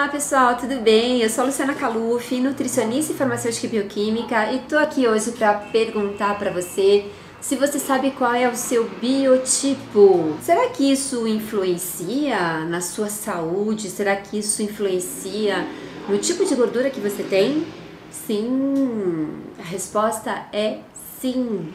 Olá pessoal, tudo bem? Eu sou a Luciana Caluf, nutricionista e farmacêutica bioquímica, e tô aqui hoje para perguntar para você se você sabe qual é o seu biotipo. Será que isso influencia na sua saúde? Será que isso influencia no tipo de gordura que você tem? Sim, a resposta é sim.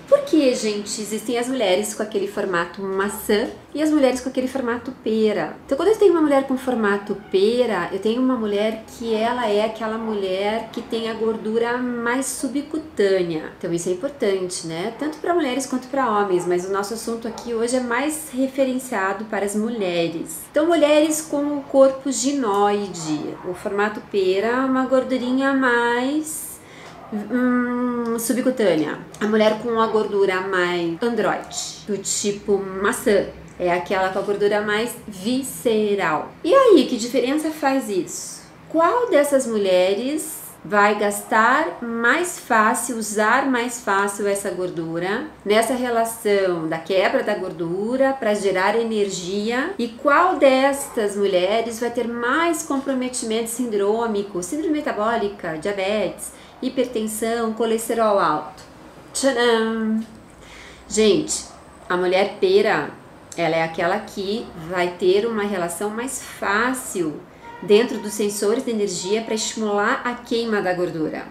Porque, gente, existem as mulheres com aquele formato maçã e as mulheres com aquele formato pera. Então, quando eu tenho uma mulher com formato pera, eu tenho uma mulher que ela é aquela mulher que tem a gordura mais subcutânea. Então, isso é importante, né? Tanto para mulheres quanto para homens, mas o nosso assunto aqui hoje é mais referenciado para as mulheres. Então, mulheres com o corpo ginoide, o formato pera, uma gordurinha mais subcutânea. A mulher com a gordura mais androide, do tipo maçã, é aquela com a gordura mais visceral. E aí, que diferença faz isso? Qual dessas mulheres vai gastar mais fácil, usar mais fácil essa gordura nessa relação da quebra da gordura para gerar energia, e qual destas mulheres vai ter mais comprometimento sindrômico, síndrome metabólica, diabetes, hipertensão, colesterol alto? Tcharam! Gente, a mulher pera, ela é aquela que vai ter uma relação mais fácil dentro dos sensores de energia para estimular a queima da gordura.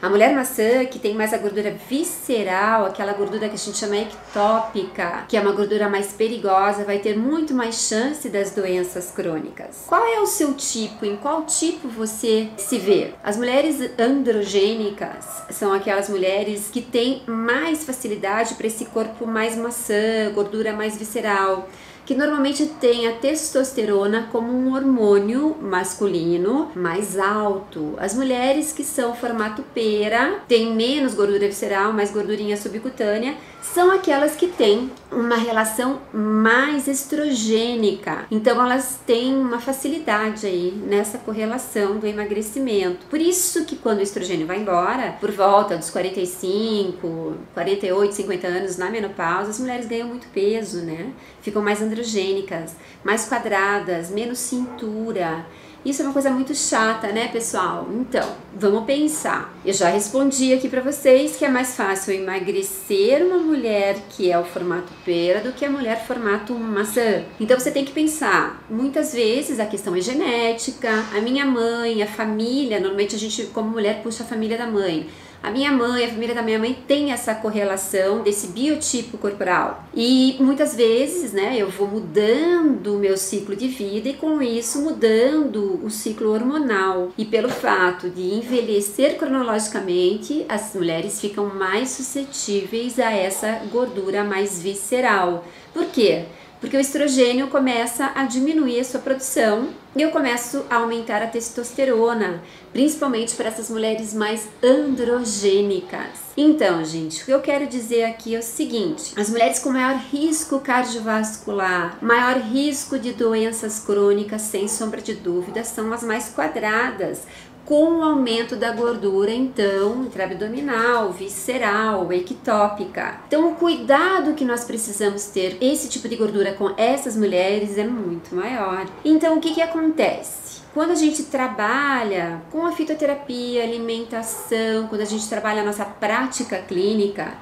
A mulher maçã, que tem mais a gordura visceral, aquela gordura que a gente chama ectópica, que é uma gordura mais perigosa, vai ter muito mais chance das doenças crônicas. Qual é o seu tipo? Em qual tipo você se vê? As mulheres androgênicas são aquelas mulheres que têm mais facilidade para esse corpo mais maçã, gordura mais visceral, que normalmente tem a testosterona como um hormônio masculino mais alto. As mulheres que são formato pera, têm menos gordura visceral, mais gordurinha subcutânea, são aquelas que têm uma relação mais estrogênica. Então elas têm uma facilidade aí nessa correlação do emagrecimento. Por isso que quando o estrogênio vai embora, por volta dos 45, 48, 50 anos, na menopausa, as mulheres ganham muito peso, né? Ficam mais androgênicas, mais quadradas, menos cintura. Isso é uma coisa muito chata, né, pessoal? Então, vamos pensar. Eu já respondi aqui pra vocês que é mais fácil emagrecer uma mulher que é o formato pera do que a mulher formato maçã. Então, você tem que pensar. Muitas vezes a questão é genética. A minha mãe, a família, normalmente a gente, como mulher, puxa a família da mãe. A minha mãe, a família da minha mãe tem essa correlação desse biotipo corporal. E muitas vezes, né, eu vou mudando o meu ciclo de vida e com isso mudando o ciclo hormonal. E pelo fato de envelhecer cronologicamente, as mulheres ficam mais suscetíveis a essa gordura mais visceral. Por quê? Porque o estrogênio começa a diminuir a sua produção e eu começo a aumentar a testosterona, principalmente para essas mulheres mais androgênicas. Então, gente, o que eu quero dizer aqui é o seguinte: as mulheres com maior risco cardiovascular, maior risco de doenças crônicas, sem sombra de dúvida, são as mais quadradas, com o aumento da gordura, então, intraabdominal, visceral, ectópica. Então, o cuidado que nós precisamos ter esse tipo de gordura com essas mulheres é muito maior. Então, o que acontece? Quando a gente trabalha com a fitoterapia, alimentação, quando a gente trabalha a nossa prática clínica,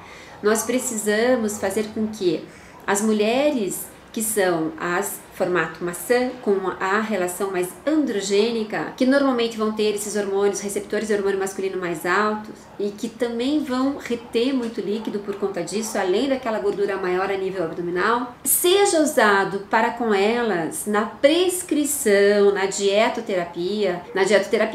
nós precisamos fazer com que as mulheres que são as formato maçã, com a relação mais androgênica, que normalmente vão ter esses hormônios, receptores de hormônio masculino mais altos e que também vão reter muito líquido por conta disso, além daquela gordura maior a nível abdominal, seja usado para com elas na prescrição, na dietoterapia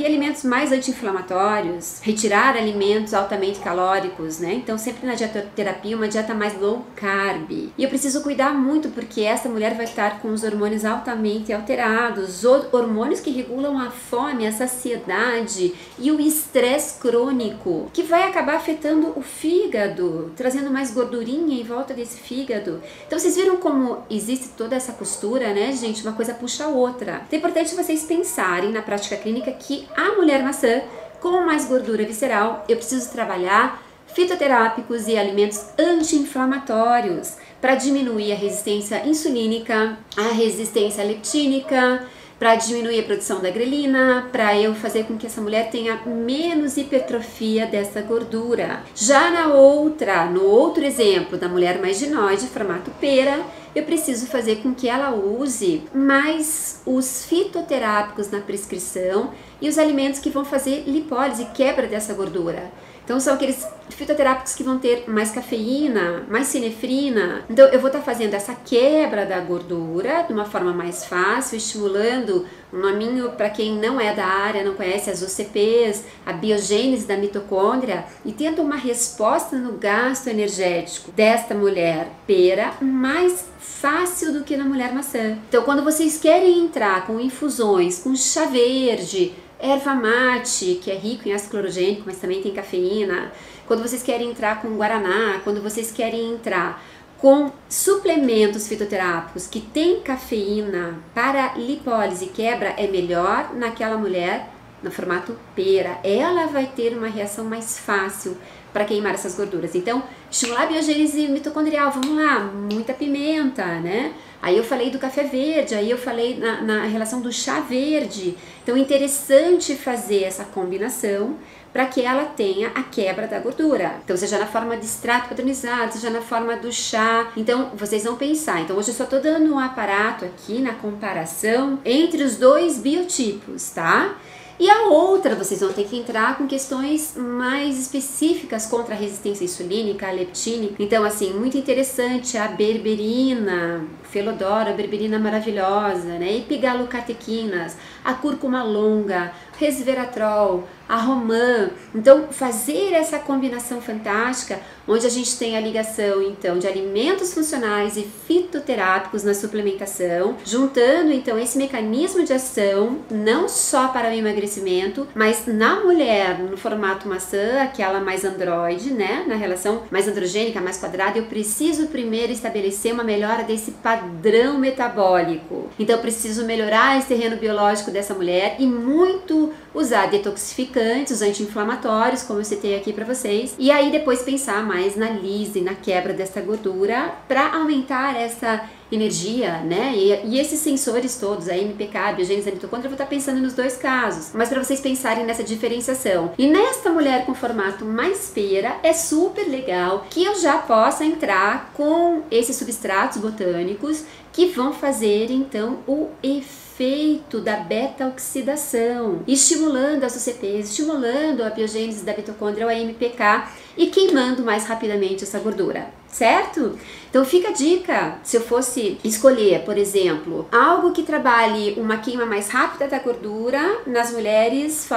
alimentos mais anti-inflamatórios, retirar alimentos altamente calóricos, né? Então sempre na dietoterapia uma dieta mais low carb. E eu preciso cuidar muito porque essa mulher vai estar com os hormônios altamente alterados, hormônios que regulam a fome, a saciedade e o estresse crônico, que vai acabar afetando o fígado, trazendo mais gordurinha em volta desse fígado. Então vocês viram como existe toda essa costura, né, gente? Uma coisa puxa a outra. Então é importante vocês pensarem na prática clínica que a mulher maçã com mais gordura visceral, eu preciso trabalhar fitoterápicos e alimentos anti-inflamatórios para diminuir a resistência insulínica, a resistência leptínica, para diminuir a produção da grelina, para eu fazer com que essa mulher tenha menos hipertrofia dessa gordura. Já no outro exemplo da mulher mais ginoide, formato pera, eu preciso fazer com que ela use mais os fitoterápicos na prescrição e os alimentos que vão fazer lipólise, quebra dessa gordura. Então são aqueles fitoterápicos que vão ter mais cafeína, mais sinefrina. Então eu vou estar fazendo essa quebra da gordura de uma forma mais fácil, estimulando um nominho para quem não é da área, não conhece as OCPs, a biogênese da mitocôndria, e tendo uma resposta no gasto energético desta mulher pera mais fácil do que na mulher maçã. Então quando vocês querem entrar com infusões, com chá verde, erva mate, que é rico em ácido clorogênico, mas também tem cafeína, quando vocês querem entrar com guaraná, quando vocês querem entrar com suplementos fitoterápicos que tem cafeína para lipólise e quebra, é melhor naquela mulher no formato pera. Ela vai ter uma reação mais fácil para queimar essas gorduras. Então, estimular a biogênese mitocondrial, vamos lá, muita pimenta, né? Aí eu falei do café verde, aí eu falei na relação do chá verde. Então, é interessante fazer essa combinação para que ela tenha a quebra da gordura. Então, seja na forma de extrato padronizado, seja na forma do chá. Então, vocês vão pensar. Então, hoje eu só estou dando um aparato aqui na comparação entre os dois biotipos, tá? E a outra, vocês vão ter que entrar com questões mais específicas contra a resistência insulínica, a leptínica. Então, assim, muito interessante a berberina, felodora, a berberina maravilhosa, né? Epigalocatequinas, a cúrcuma longa, resveratrol, a romã. Então, fazer essa combinação fantástica, onde a gente tem a ligação, então, de alimentos funcionais e fitoterápicos na suplementação, juntando, então, esse mecanismo de ação, não só para o emagrecimento, mas na mulher, no formato maçã, aquela mais androide, né, na relação mais androgênica, mais quadrada, eu preciso primeiro estabelecer uma melhora desse padrão metabólico. Então, eu preciso melhorar esse terreno biológico dessa mulher e muito usar detoxificantes, os anti-inflamatórios, como eu citei aqui para vocês, e aí depois pensar mais na lise, na quebra dessa gordura para aumentar essa energia, né? E esses sensores todos, a MPK, a biogênese da mitocôndria, eu vou estar pensando nos dois casos, mas para vocês pensarem nessa diferenciação. E nesta mulher com formato mais pera, é super legal que eu já possa entrar com esses substratos botânicos que vão fazer então o efeito da beta-oxidação, estimulando as UCPs, estimulando a biogênese da mitocôndria, o AMPK, e queimando mais rapidamente essa gordura, certo? Então fica a dica, se eu fosse escolher, por exemplo, algo que trabalhe uma queima mais rápida da gordura nas mulheres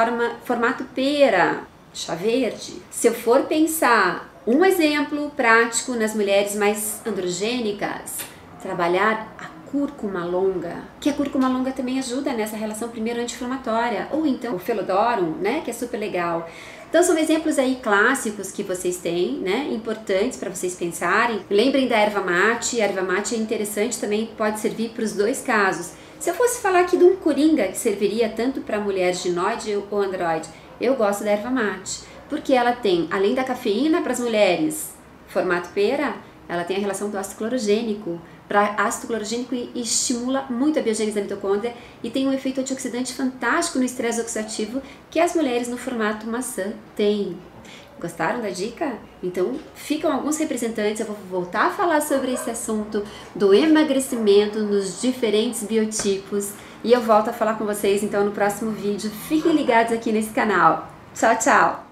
formato pera, chá verde. Se eu for pensar um exemplo prático nas mulheres mais androgênicas, trabalhar a cúrcuma longa, que a cúrcuma longa também ajuda nessa relação primeiro anti-inflamatória, ou então o felodorum, né, que é super legal. Então são exemplos aí clássicos que vocês têm, né, importantes para vocês pensarem. Lembrem da erva mate, a erva mate é interessante também, pode servir para os dois casos. Se eu fosse falar aqui de um coringa que serviria tanto para mulher ginoide ou androide, eu gosto da erva mate, porque ela tem, além da cafeína para as mulheres, formato pera, ela tem a relação do ácido clorogênico. Para ácido clorogênico estimula muito a biogênese da mitocôndria e tem um efeito antioxidante fantástico no estresse oxidativo que as mulheres no formato maçã têm. Gostaram da dica? Então ficam alguns representantes, eu vou voltar a falar sobre esse assunto do emagrecimento nos diferentes biotipos e eu volto a falar com vocês então no próximo vídeo. Fiquem ligados aqui nesse canal. Tchau, tchau!